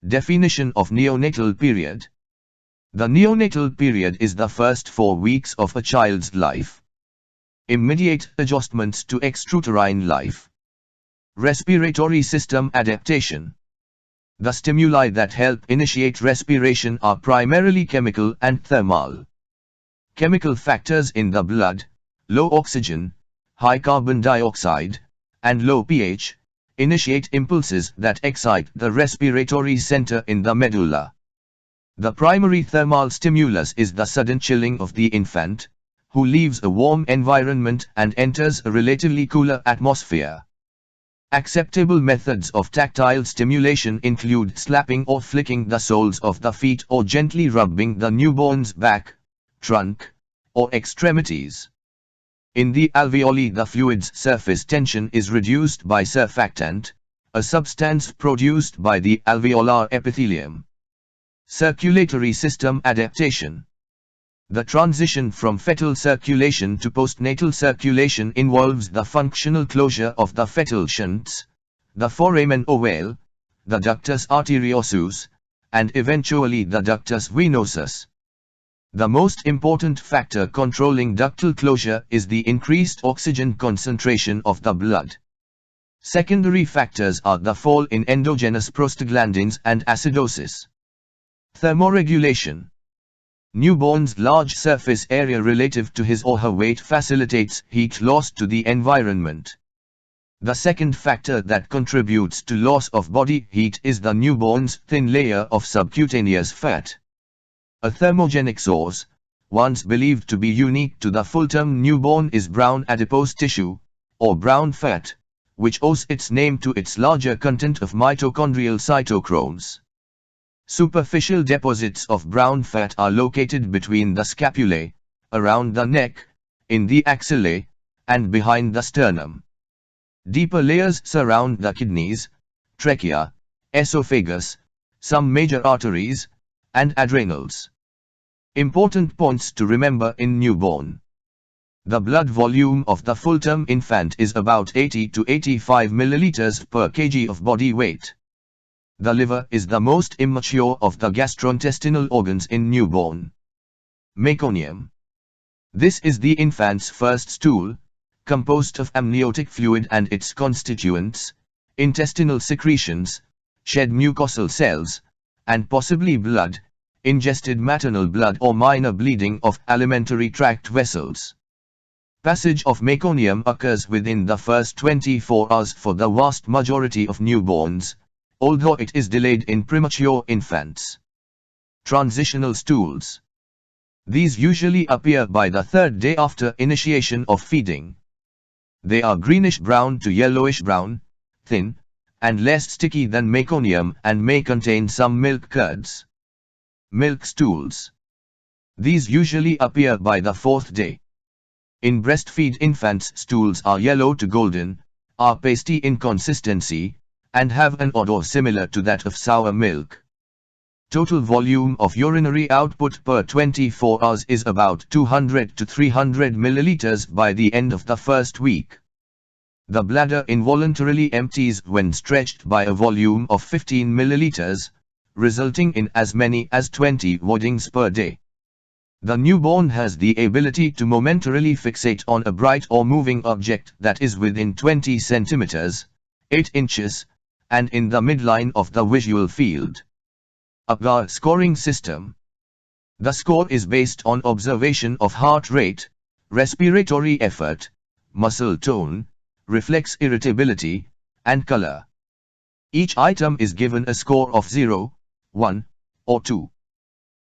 Definition of neonatal period. The neonatal period is the first 4 weeks of a child's life. Immediate adjustments to extrauterine life. Respiratory system adaptation. The stimuli that help initiate respiration are primarily chemical and thermal. Chemical factors in the blood, low oxygen, high carbon dioxide, and low pH, initiate impulses that excite the respiratory center in the medulla. The primary thermal stimulus is the sudden chilling of the infant, who leaves a warm environment and enters a relatively cooler atmosphere. Acceptable methods of tactile stimulation include slapping or flicking the soles of the feet or gently rubbing the newborn's back, trunk, or extremities. In the alveoli, the fluid's surface tension is reduced by surfactant, a substance produced by the alveolar epithelium. Circulatory system adaptation. The transition from fetal circulation to postnatal circulation involves the functional closure of the fetal shunts, the foramen ovale, the ductus arteriosus, and eventually the ductus venosus. The most important factor controlling ductal closure is the increased oxygen concentration of the blood. Secondary factors are the fall in endogenous prostaglandins and acidosis. Thermoregulation. Newborn's large surface area relative to his or her weight facilitates heat loss to the environment. The second factor that contributes to loss of body heat is the newborn's thin layer of subcutaneous fat. A thermogenic source, once believed to be unique to the full-term newborn, is brown adipose tissue, or brown fat, which owes its name to its larger content of mitochondrial cytochromes. Superficial deposits of brown fat are located between the scapulae, around the neck, in the axillae, and behind the sternum. Deeper layers surround the kidneys, trachea, esophagus, some major arteries, and adrenals. Important points to remember in newborn. The blood volume of the full-term infant is about 80 to 85 milliliters per kg of body weight. The liver is the most immature of the gastrointestinal organs in newborn. Meconium. This is the infant's first stool, composed of amniotic fluid and its constituents, intestinal secretions, shed mucosal cells, and possibly blood, ingested maternal blood or minor bleeding of alimentary tract vessels. Passage of meconium occurs within the first 24 hours for the vast majority of newborns, although it is delayed in premature infants. Transitional stools. These usually appear by the 3rd day after initiation of feeding. They are greenish-brown to yellowish-brown, thin, and less sticky than meconium and may contain some milk curds. Milk stools. These usually appear by the 4th day. In breastfeed infants, stools are yellow to golden, are pasty in consistency, and have an odor similar to that of sour milk. Total volume of urinary output per 24 hours is about 200 to 300 milliliters by the end of the first week. The bladder involuntarily empties when stretched by a volume of 15 milliliters, resulting in as many as 20 voidings per day. The newborn has the ability to momentarily fixate on a bright or moving object that is within 20 centimeters, 8 inches, and in the midline of the visual field. Apgar scoring system. The score is based on observation of heart rate, respiratory effort, muscle tone, reflex irritability, and color. Each item is given a score of 0, 1, or 2.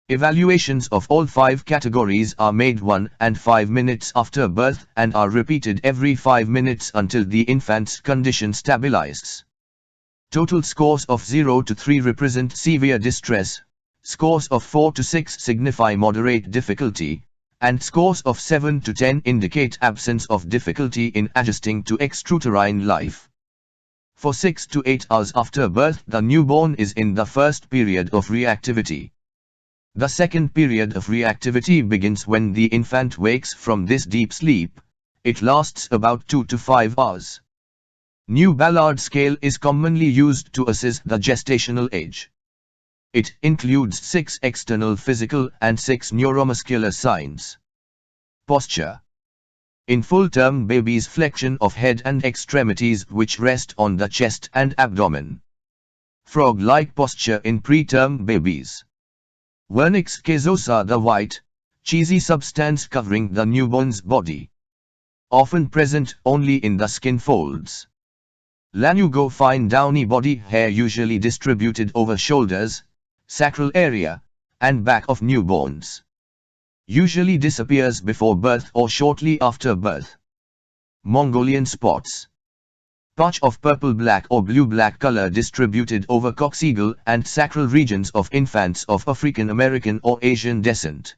Evaluations of all 5 categories are made 1 and 5 minutes after birth and are repeated every 5 minutes until the infant's condition stabilizes. Total scores of 0 to 3 represent severe distress, scores of 4 to 6 signify moderate difficulty, and scores of 7 to 10 indicate absence of difficulty in adjusting to extrauterine life. For 6 to 8 hours after birth, the newborn is in the first period of reactivity. The second period of reactivity begins when the infant wakes from this deep sleep. It lasts about 2 to 5 hours. New Ballard scale is commonly used to assess the gestational age. It includes 6 external physical and 6 neuromuscular signs. Posture. In full-term babies, flexion of head and extremities which rest on the chest and abdomen. Frog-like posture in preterm babies. Vernix caseosa, the white, cheesy substance covering the newborn's body. Often present only in the skin folds. Lanugo, fine downy body hair usually distributed over shoulders, sacral area, and back of newborns. Usually disappears before birth or shortly after birth. Mongolian spots. Patch of purple-black or blue-black color distributed over coccygeal and sacral regions of infants of African American or Asian descent.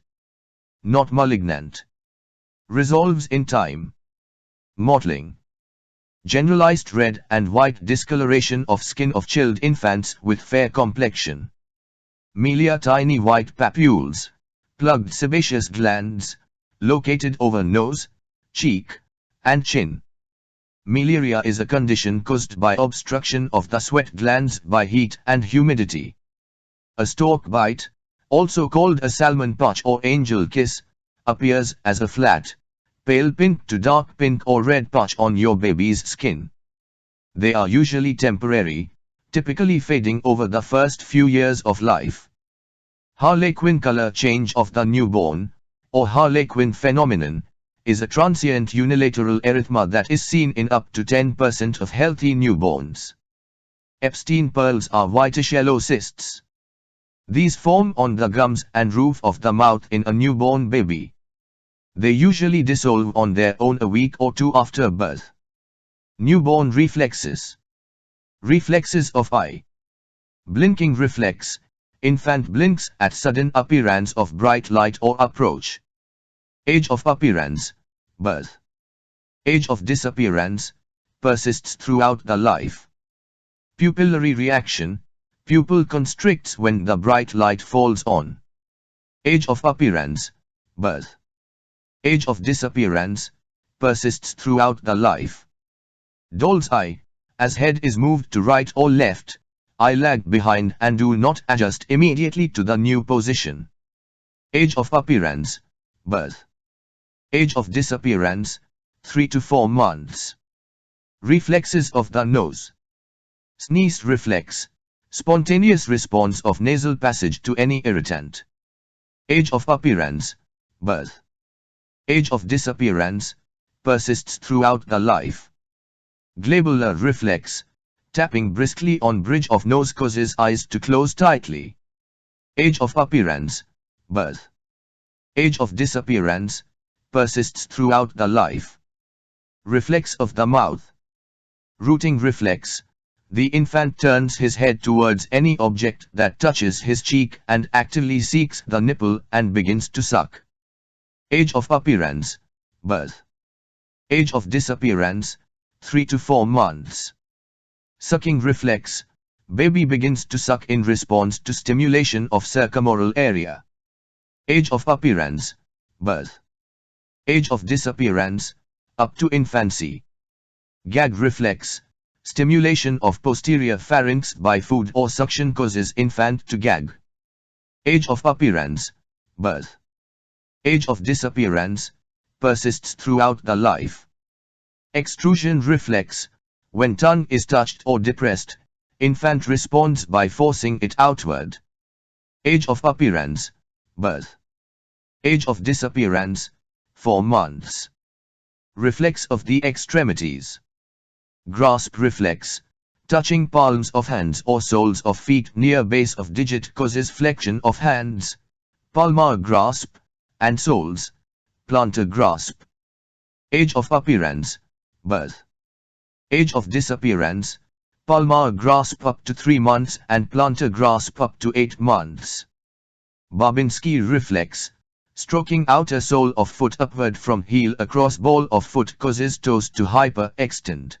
Not malignant. Resolves in time. Mottling. Generalized red and white discoloration of skin of chilled infants with fair complexion. Melia, tiny white papules, plugged sebaceous glands, located over nose, cheek, and chin. Miliaria is a condition caused by obstruction of the sweat glands by heat and humidity. A stork bite, also called a salmon patch or angel kiss, appears as a flat, pale pink to dark pink or red patch on your baby's skin. They are usually temporary, typically fading over the first few years of life. Harlequin color change of the newborn, or Harlequin phenomenon, is a transient unilateral erythema that is seen in up to 10% of healthy newborns. Epstein pearls are whitish yellow cysts. These form on the gums and roof of the mouth in a newborn baby. They usually dissolve on their own a week or two after birth. Newborn reflexes. Reflexes of eye. Blinking reflex. Infant blinks at sudden appearance of bright light or approach. Age of appearance, birth. Age of disappearance, persists throughout the life. Pupillary reaction, pupil constricts when the bright light falls on. Age of appearance, birth. Age of disappearance, persists throughout the life. Doll's eye, as head is moved to right or left, eye lag behind and do not adjust immediately to the new position. Age of appearance, birth. Age of disappearance, 3 to 4 months. Reflexes of the nose. Sneeze reflex, spontaneous response of nasal passage to any irritant. Age of appearance, birth. Age of disappearance, persists throughout the life. Glabular reflex, tapping briskly on bridge of nose causes eyes to close tightly. Age of appearance, birth. Age of disappearance, persists throughout the life. Reflex of the mouth. Rooting reflex, the infant turns his head towards any object that touches his cheek and actively seeks the nipple and begins to suck. Age of appearance, birth. Age of disappearance, 3 to 4 months. Sucking reflex, baby begins to suck in response to stimulation of circumoral area. Age of appearance, birth. Age of disappearance, up to infancy. Gag reflex, stimulation of posterior pharynx by food or suction causes infant to gag. Age of appearance, birth. Age of disappearance, persists throughout the life. Extrusion reflex, when tongue is touched or depressed, infant responds by forcing it outward. Age of appearance, birth. Age of disappearance, 4 months. Reflex of the extremities. Grasp reflex, touching palms of hands or soles of feet near base of digit causes flexion of hands, palmar grasp, and soles, plantar grasp. Age of appearance, birth. Age of disappearance, palmar grasp up to 3 months and plantar grasp up to 8 months. Babinski reflex, stroking outer sole of foot upward from heel across ball of foot causes toes to hyperextend.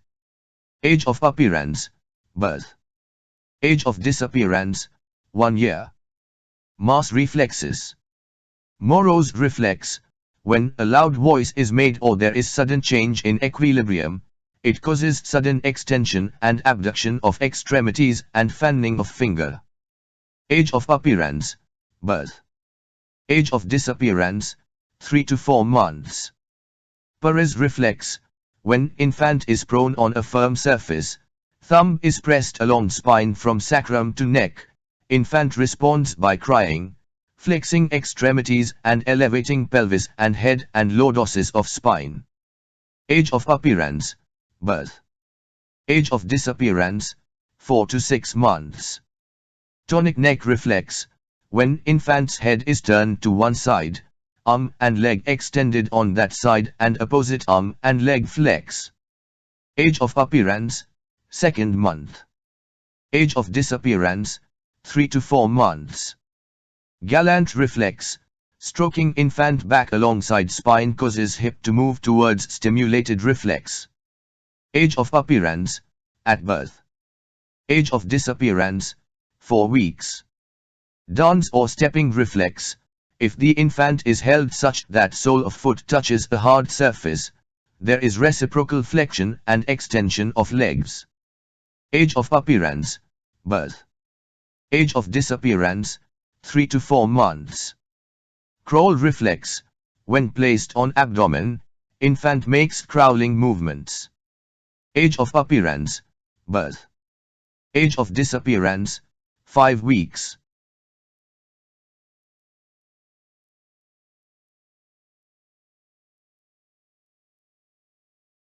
Age of appearance, birth. Age of disappearance, 1 year. Mass reflexes. Morose reflex, when a loud voice is made or there is sudden change in equilibrium, it causes sudden extension and abduction of extremities and fanning of finger. Age of appearance, birth. Age of disappearance, 3 to 4 months. Perez reflex, when infant is prone on a firm surface, thumb is pressed along spine from sacrum to neck, infant responds by crying, flexing extremities and elevating pelvis and head and lordosis of spine. Age of appearance, birth. Age of disappearance, 4 to 6 months. Tonic neck reflex, when infant's head is turned to one side, arm and leg extended on that side and opposite arm and leg flex. Age of appearance, 2nd month. Age of disappearance, 3 to 4 months. Gallant reflex, stroking infant back alongside spine causes hip to move towards stimulated reflex. Age of appearance, at birth. Age of disappearance, 4 weeks. Dance or stepping reflex, if the infant is held such that sole of foot touches a hard surface, there is reciprocal flexion and extension of legs. Age of appearance, birth. Age of disappearance, 3 to 4 months. Crawl reflex, when placed on abdomen, infant makes crawling movements. Age of appearance, birth. Age of disappearance, 5 weeks.